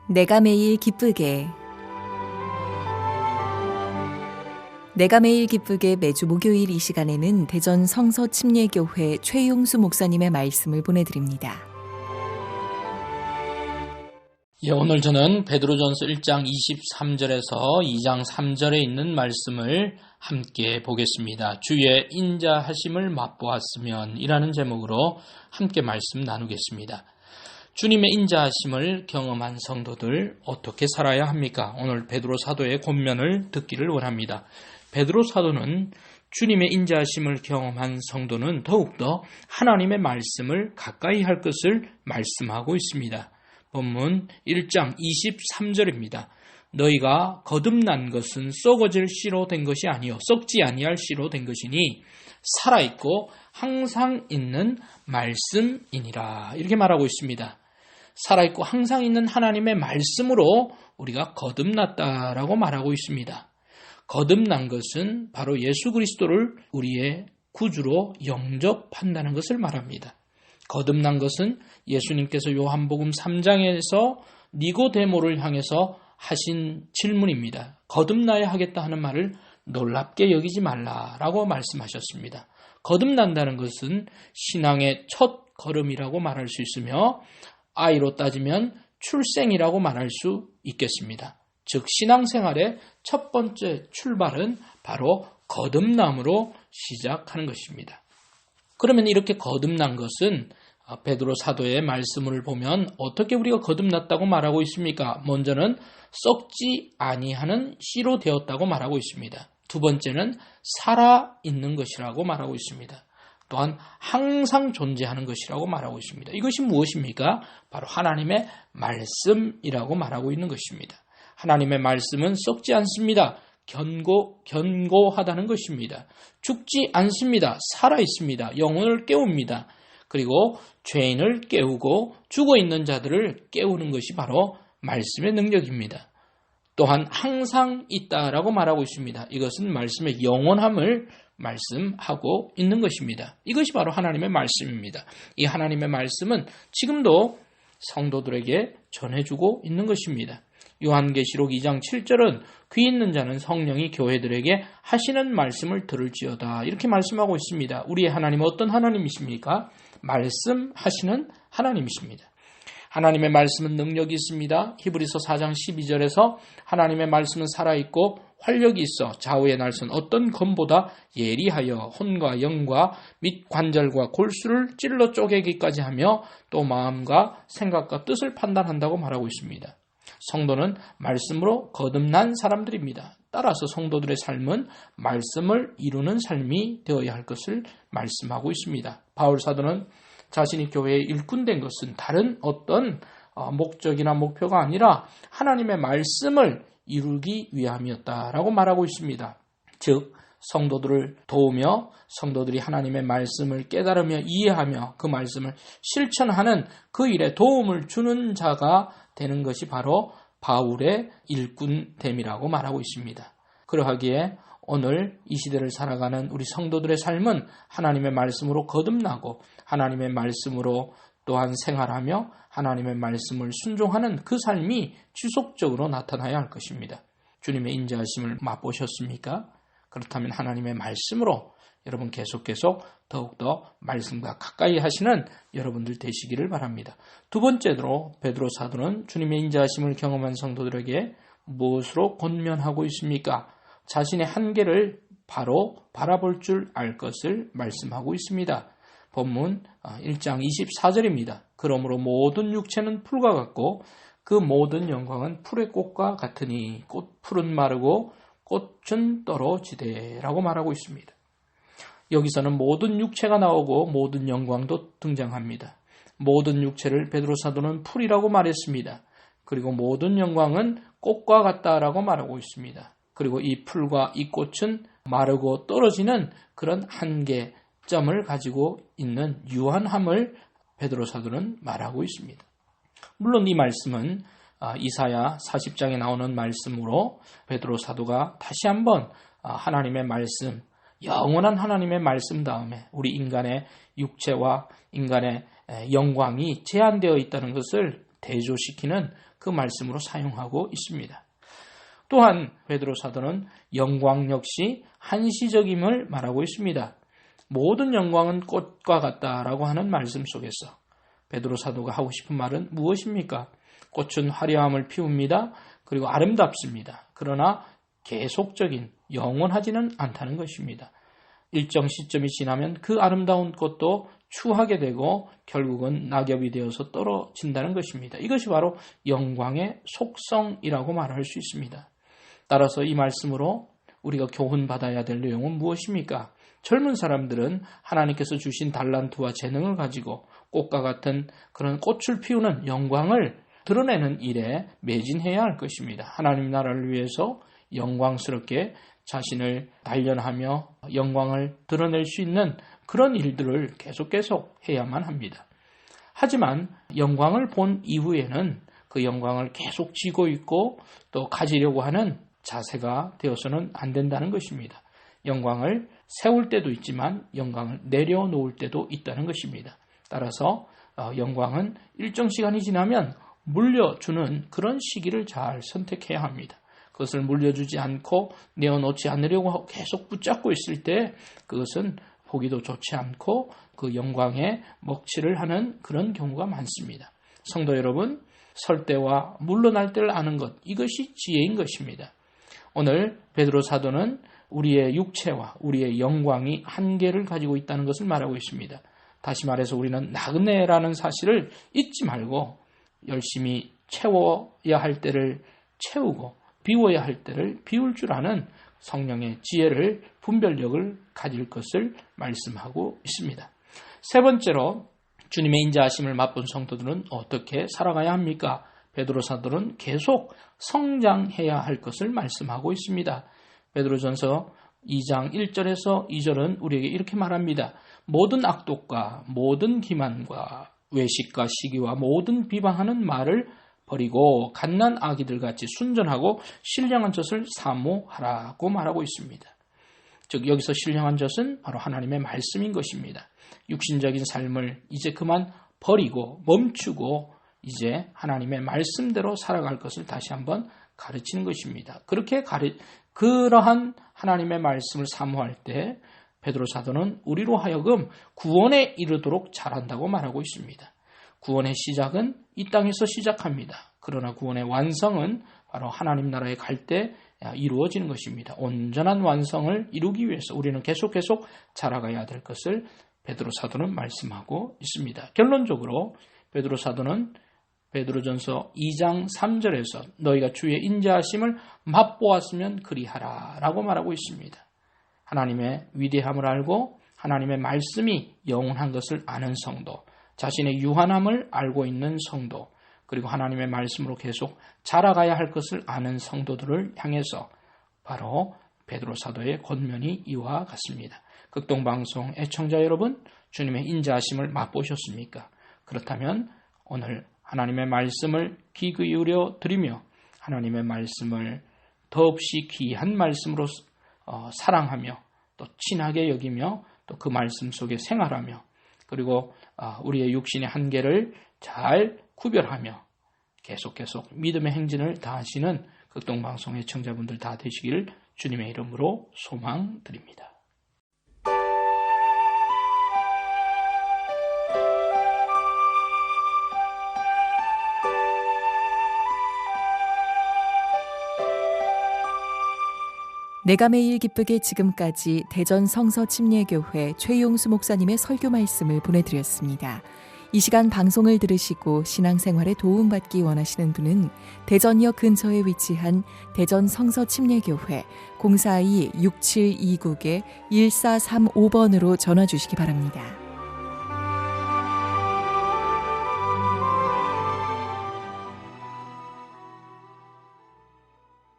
내가 매일 기쁘게 매주 목요일 이 시간에는 대전 성서침례교회 최용수 목사님의 말씀을 보내드립니다. 오늘 저는 베드로전서 1장 23절에서 2장 3절에 있는 말씀을 함께 보겠습니다. 주의 인자하심을 맛보았으면 이라는 제목으로 함께 말씀 나누겠습니다. 주님의 인자하심을 경험한 성도들 어떻게 살아야 합니까? 오늘 베드로 사도의 권면을 듣기를 원합니다. 베드로 사도는 주님의 인자하심을 경험한 성도는 더욱더 하나님의 말씀을 가까이 할 것을 말씀하고 있습니다. 본문 1장 23절입니다. 너희가 거듭난 것은 썩어질 씨로 된 것이 아니요 썩지 아니할 씨로 된 것이니 살아있고 항상 있는 말씀이니라. 이렇게 말하고 있습니다. 살아있고 항상 있는 하나님의 말씀으로 우리가 거듭났다라고 말하고 있습니다. 거듭난 것은 바로 예수 그리스도를 우리의 구주로 영접한다는 것을 말합니다. 거듭난 것은 예수님께서 요한복음 3장에서 니고데모를 향해서 하신 질문입니다. 거듭나야 하겠다 하는 말을 놀랍게 여기지 말라라고 말씀하셨습니다. 거듭난다는 것은 신앙의 첫 걸음이라고 말할 수 있으며 아이로 따지면 출생이라고 말할 수 있겠습니다. 즉 신앙생활의 첫 번째 출발은 바로 거듭남으로 시작하는 것입니다. 그러면 이렇게 거듭난 것은 베드로 사도의 말씀을 보면 어떻게 우리가 거듭났다고 말하고 있습니까? 먼저는 썩지 아니하는 씨로 되었다고 말하고 있습니다. 두 번째는 살아있는 것이라고 말하고 있습니다. 또한 항상 존재하는 것이라고 말하고 있습니다. 이것이 무엇입니까? 바로 하나님의 말씀이라고 말하고 있는 것입니다. 하나님의 말씀은 썩지 않습니다. 견고하다는 것입니다. 죽지 않습니다. 살아있습니다. 영혼을 깨웁니다. 그리고 죄인을 깨우고 죽어있는 자들을 깨우는 것이 바로 말씀의 능력입니다. 또한 항상 있다라고 말하고 있습니다. 이것은 말씀의 영원함을 말씀하고 있는 것입니다. 이것이 바로 하나님의 말씀입니다. 이 하나님의 말씀은 지금도 성도들에게 전해주고 있는 것입니다. 요한계시록 2장 7절은 귀 있는 자는 성령이 교회들에게 하시는 말씀을 들을지어다 이렇게 말씀하고 있습니다. 우리의 하나님은 어떤 하나님이십니까? 말씀하시는 하나님이십니다. 하나님의 말씀은 능력이 있습니다. 히브리서 4장 12절에서 하나님의 말씀은 살아있고 활력이 있어 좌우의 날선 어떤 검보다 예리하여 혼과 영과 및 관절과 골수를 찔러 쪼개기까지 하며 또 마음과 생각과 뜻을 판단한다고 말하고 있습니다. 성도는 말씀으로 거듭난 사람들입니다. 따라서 성도들의 삶은 말씀을 이루는 삶이 되어야 할 것을 말씀하고 있습니다. 바울 사도는 자신이 교회의 일꾼된 것은 다른 어떤 목적이나 목표가 아니라 하나님의 말씀을 이루기 위함이었다라고 말하고 있습니다. 즉 성도들을 도우며 성도들이 하나님의 말씀을 깨달으며 이해하며 그 말씀을 실천하는 그 일에 도움을 주는 자가 되는 것이 바로 바울의 일꾼됨이라고 말하고 있습니다. 그러하기에 오늘 이 시대를 살아가는 우리 성도들의 삶은 하나님의 말씀으로 거듭나고 하나님의 말씀으로 또한 생활하며 하나님의 말씀을 순종하는 그 삶이 지속적으로 나타나야 할 것입니다. 주님의 인자하심을 맛보셨습니까? 그렇다면 하나님의 말씀으로 여러분 계속 더욱더 말씀과 가까이 하시는 여러분들 되시기를 바랍니다. 두 번째로 베드로 사도는 주님의 인자하심을 경험한 성도들에게 무엇으로 권면하고 있습니까? 자신의 한계를 바로 바라볼 줄 알 것을 말씀하고 있습니다. 본문 1장 24절입니다. 그러므로 모든 육체는 풀과 같고 그 모든 영광은 풀의 꽃과 같으니 풀은 마르고 꽃은 떨어지되라고 말하고 있습니다. 여기서는 모든 육체가 나오고 모든 영광도 등장합니다. 모든 육체를 베드로 사도는 풀이라고 말했습니다. 그리고 모든 영광은 꽃과 같다라고 말하고 있습니다. 그리고 이 풀과 이 꽃은 마르고 떨어지는 그런 한계점을 가지고 있는 유한함을 베드로 사도는 말하고 있습니다. 물론 이 말씀은 이사야 40장에 나오는 말씀으로 베드로 사도가 다시 한번 하나님의 말씀, 영원한 하나님의 말씀 다음에 우리 인간의 육체와 인간의 영광이 제한되어 있다는 것을 대조시키는 그 그 말씀으로 사용하고 있습니다. 또한 베드로 사도는 영광 역시 한시적임을 말하고 있습니다. 모든 영광은 꽃과 같다라고 하는 말씀 속에서 베드로 사도가 하고 싶은 말은 무엇입니까? 꽃은 화려함을 피웁니다. 그리고 아름답습니다. 그러나 계속적인 영원하지는 않다는 것입니다. 일정 시점이 지나면 그 아름다운 꽃도 추하게 되고 결국은 낙엽이 되어서 떨어진다는 것입니다. 이것이 바로 영광의 속성이라고 말할 수 있습니다. 따라서 이 말씀으로 우리가 교훈받아야 될 내용은 무엇입니까? 젊은 사람들은 하나님께서 주신 달란트와 재능을 가지고 꽃과 같은 그런 꽃을 피우는 영광을 드러내는 일에 매진해야 할 것입니다. 하나님 나라를 위해서 영광스럽게 자신을 단련하며 영광을 드러낼 수 있는 그런 일들을 계속 해야만 합니다. 하지만 영광을 본 이후에는 그 영광을 계속 쥐고 있고 또 가지려고 하는 자세가 되어서는 안 된다는 것입니다. 영광을 세울 때도 있지만 영광을 내려놓을 때도 있다는 것입니다. 따라서 영광은 일정 시간이 지나면 물려주는 그런 시기를 잘 선택해야 합니다. 그것을 물려주지 않고 내어놓지 않으려고 계속 붙잡고 있을 때 그것은 보기도 좋지 않고 그 영광에 먹칠을 하는 그런 경우가 많습니다. 성도 여러분, 설 때와 물러날 때를 아는 것, 이것이 지혜인 것입니다. 오늘 베드로 사도는 우리의 육체와 우리의 영광이 한계를 가지고 있다는 것을 말하고 있습니다. 다시 말해서 우리는 나그네라는 사실을 잊지 말고 열심히 채워야 할 때를 채우고 비워야 할 때를 비울 줄 아는 성령의 지혜를, 분별력을 가질 것을 말씀하고 있습니다. 세 번째로 주님의 인자하심을 맛본 성도들은 어떻게 살아가야 합니까? 베드로 사도는 계속 성장해야 할 것을 말씀하고 있습니다. 베드로전서 2장 1절에서 2절은 우리에게 이렇게 말합니다. 모든 악독과 모든 기만과 외식과 시기와 모든 비방하는 말을 버리고 갓난 아기들같이 순전하고 신령한 젖을 사모하라고 말하고 있습니다. 즉 여기서 신령한 젖은 바로 하나님의 말씀인 것입니다. 육신적인 삶을 이제 그만 버리고 멈추고 이제 하나님의 말씀대로 살아갈 것을 다시 한번 가르치는 것입니다. 그러한 하나님의 말씀을 사모할 때 베드로 사도는 우리로 하여금 구원에 이르도록 잘한다고 말하고 있습니다. 구원의 시작은 이 땅에서 시작합니다. 그러나 구원의 완성은 바로 하나님 나라에 갈 때 이루어지는 것입니다. 온전한 완성을 이루기 위해서 우리는 계속 자라가야 될 것을 베드로 사도는 말씀하고 있습니다. 결론적으로 베드로 사도는 베드로전서 2장 3절에서 너희가 주의 인자하심을 맛보았으면 그리하라 라고 말하고 있습니다. 하나님의 위대함을 알고 하나님의 말씀이 영원한 것을 아는 성도, 자신의 유한함을 알고 있는 성도, 그리고 하나님의 말씀으로 계속 자라가야 할 것을 아는 성도들을 향해서 바로 베드로 사도의 권면이 이와 같습니다. 극동방송 애청자 여러분, 주님의 인자하심을 맛보셨습니까? 그렇다면 오늘 하나님의 말씀을 귀 기울여 드리며 하나님의 말씀을 더없이 귀한 말씀으로 사랑하며 또 친하게 여기며 또 그 말씀 속에 생활하며 그리고 우리의 육신의 한계를 잘 구별하며 계속 믿음의 행진을 다하시는 극동방송 애청자분들 다 되시기를 주님의 이름으로 소망드립니다. 내가 매일 기쁘게 지금까지 대전 성서침례교회 최용수 목사님의 설교 말씀을 보내드렸습니다. 이 시간 방송을 들으시고 신앙생활에 도움받기 원하시는 분은 대전역 근처에 위치한 대전 성서침례교회 042-6729-1435번으로 전화 주시기 바랍니다.